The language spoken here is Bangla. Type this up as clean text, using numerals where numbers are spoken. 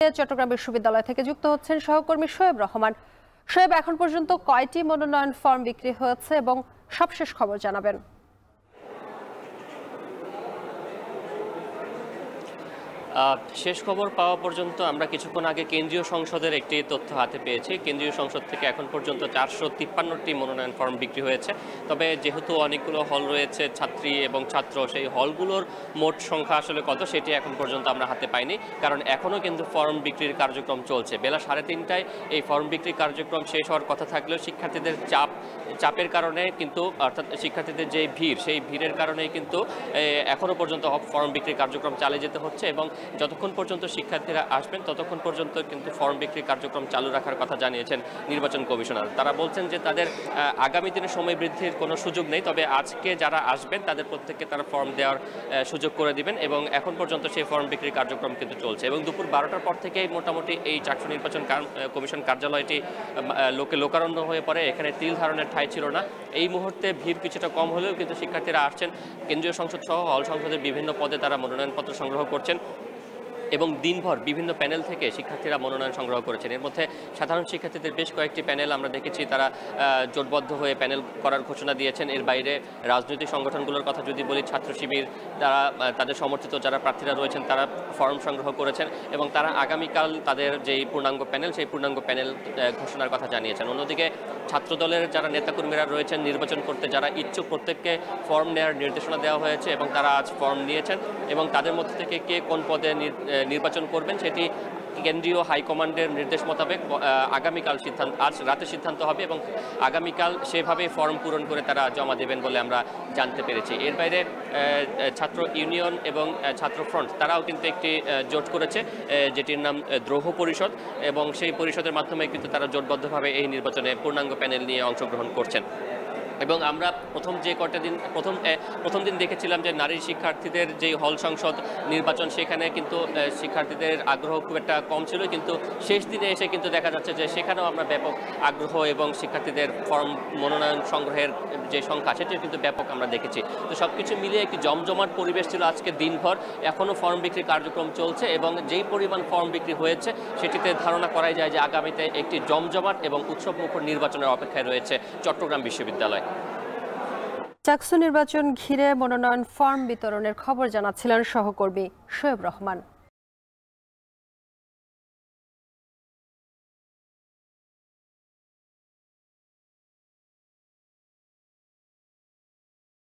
চট্টগ্রাম বিশ্ববিদ্যালয় থেকে যুক্ত হচ্ছেন সহকর্মী শোয়েব রহমান। শোয়েব, এখন পর্যন্ত কয়টি মনোনয়ন ফর্ম বিক্রি হয়েছে এবং সবশেষ খবর জানাবেন। শেষ খবর পাওয়া পর্যন্ত আমরা কিছুক্ষণ আগে কেন্দ্রীয় সংসদের একটি তথ্য হাতে পেয়েছি। কেন্দ্রীয় সংসদ থেকে এখন পর্যন্ত 453টি মনোনয়ন ফর্ম বিক্রি হয়েছে। তবে যেহেতু অনেকগুলো হল রয়েছে, ছাত্রী এবং ছাত্র, সেই হলগুলোর মোট সংখ্যা আসলে কত সেটি এখন পর্যন্ত আমরা হাতে পাইনি, কারণ এখনও কিন্তু ফর্ম বিক্রির কার্যক্রম চলছে। বেলা 3:30টায় এই ফর্ম বিক্রির কার্যক্রম শেষ হওয়ার কথা থাকলেও শিক্ষার্থীদের চাপের কারণে কিন্তু, অর্থাৎ শিক্ষার্থীদের যে ভিড়, সেই ভিড়ের কারণেই কিন্তু এখনও পর্যন্ত ফর্ম বিক্রির কার্যক্রম চালিয়ে যেতে হচ্ছে এবং যতক্ষণ পর্যন্ত শিক্ষার্থীরা আসবেন ততক্ষণ পর্যন্ত কিন্তু ফর্ম বিক্রির কার্যক্রম চালু রাখার কথা জানিয়েছেন নির্বাচন কমিশনার। তারা বলছেন যে তাদের আগামী দিনে সময় বৃদ্ধির কোনো সুযোগ নেই, তবে আজকে যারা আসবেন তাদের প্রত্যেককে তারা ফর্ম দেওয়ার সুযোগ করে দিবেন এবং এখন পর্যন্ত সেই ফর্ম বিক্রির কার্যক্রম কিন্তু চলছে এবং দুপুর 12টার পর থেকেই মোটামুটি এই চাকসু নির্বাচন কমিশন কার্যালয়টি লোকারণ্য হয়ে পড়ে। এখানে তিল ধারণের ঠাঁই ছিল না। এই মুহূর্তে ভিড় কিছুটা কম হলেও কিন্তু শিক্ষার্থীরা আসছেন। কেন্দ্রীয় সংসদ সহ হল সংসদের বিভিন্ন পদে তারা মনোনয়নপত্র সংগ্রহ করছেন এবং দিনভর বিভিন্ন প্যানেল থেকে শিক্ষার্থীরা মনোনয়ন সংগ্রহ করেছেন। এর মধ্যে সাধারণ শিক্ষার্থীদের বেশ কয়েকটি প্যানেল আমরা দেখেছি, তারা জোটবদ্ধ হয়ে প্যানেল করার ঘোষণা দিয়েছেন। এর বাইরে রাজনৈতিক সংগঠনগুলোর কথা যদি বলি, ছাত্র শিবির, তারা তাদের সমর্থিত যারা প্রার্থীরা রয়েছেন তারা ফর্ম সংগ্রহ করেছেন এবং তারা আগামীকাল তাদের যেই পূর্ণাঙ্গ প্যানেল, সেই পূর্ণাঙ্গ প্যানেল ঘোষণার কথা জানিয়েছেন। অন্যদিকে ছাত্রদলের যারা নেতাকর্মীরা রয়েছেন, নির্বাচন করতে যারা ইচ্ছুক, প্রত্যেককে ফর্ম নেওয়ার নির্দেশনা দেওয়া হয়েছে এবং তারা আজ ফর্ম নিয়েছেন এবং তাদের মধ্যে থেকে কে কোন পদে নির্বাচন করবেন সেটি কেন্দ্রীয় হাইকমান্ডের নির্দেশ মোতাবেক আগামীকাল আজ রাতে সিদ্ধান্ত হবে এবং আগামীকাল সেভাবে ফর্ম পূরণ করে তারা জমা দেবেন বলে আমরা জানতে পেরেছি। এর বাইরে ছাত্র ইউনিয়ন এবং ছাত্র ফ্রন্ট তারাও কিন্তু একটি জোট করেছে, যেটির নাম দ্রোহ পরিষদ, এবং সেই পরিষদের মাধ্যমে কিন্তু তারা জোটবদ্ধভাবে এই নির্বাচনে পূর্ণাঙ্গ প্যানেল নিয়ে অংশগ্রহণ করছেন। এবং আমরা প্রথম দিন দেখেছিলাম যে নারী শিক্ষার্থীদের যে হল সংসদ নির্বাচন, সেখানে কিন্তু শিক্ষার্থীদের আগ্রহ খুব একটা কম ছিল, কিন্তু শেষ দিনে এসে কিন্তু দেখা যাচ্ছে যে সেখানেও আমরা ব্যাপক আগ্রহ এবং শিক্ষার্থীদের ফর্ম মনোনয়ন সংগ্রহের যে সংখ্যা সেটিও কিন্তু ব্যাপক আমরা দেখেছি। তো সব কিছু মিলিয়ে একটি জমজমাট পরিবেশ ছিল আজকে দিনভর। এখনও ফর্ম বিক্রির কার্যক্রম চলছে এবং যেই পরিমাণ ফর্ম বিক্রি হয়েছে সেটিতে ধারণা করাই যায় যে আগামীতে একটি জমজমাট এবং উৎসবমুখর নির্বাচনের অপেক্ষায় রয়েছে চট্টগ্রাম বিশ্ববিদ্যালয়। চাকসু নির্বাচন ঘিরে মনোনয়ন ফর্ম বিতরণের খবর জানাচ্ছিলেন সহকর্মী শোয়েব রহমান।